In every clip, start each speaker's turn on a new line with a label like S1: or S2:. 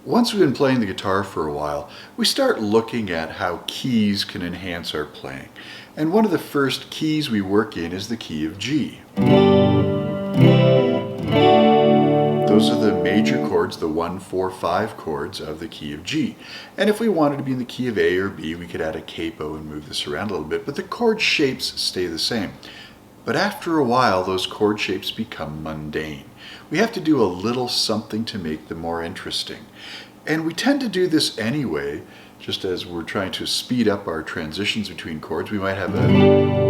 S1: Once we've been playing the guitar for a while, we start looking at how keys can enhance our playing. And one of the first keys we work in is the key of G. Those are the major chords, the 1, 4, 5 chords of the key of G. And if we wanted to be in the key of A or B, we could add a capo and move this around a little bit, but the chord shapes stay the same. But after a while, those chord shapes become mundane. We have to do a little something to make them more interesting. And we tend to do this anyway, just as we're trying to speed up our transitions between chords. We might have a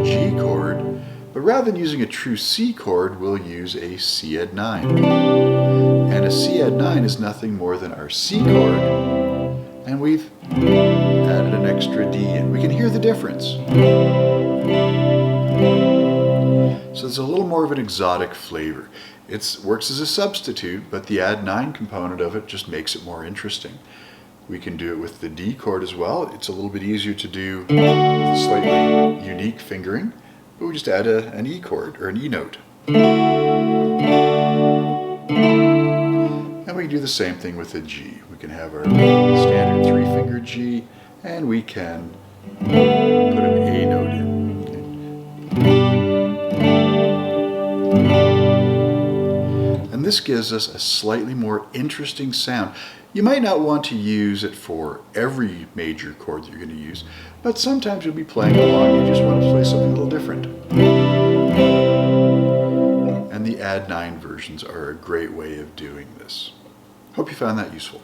S1: G chord, but rather than using a true C chord, we'll use a C add9. And a C add9 is nothing more than our C chord, and we've added an extra D, and we can hear the difference. So there's a little more of an exotic flavor. It works as a substitute, but the add9 component of it just makes it more interesting. We can do it with the D chord as well. It's a little bit easier to do with a slightly unique fingering, but we just add an E chord or an E note. And we can do the same thing with a G. We can have our standard 3-finger G, and we can put an A note in. And this gives us a slightly more interesting sound. You might not want to use it for every major chord that you're going to use, but sometimes you'll be playing along and you just want to play something a little different. And the add9 versions are a great way of doing this. Hope you found that useful.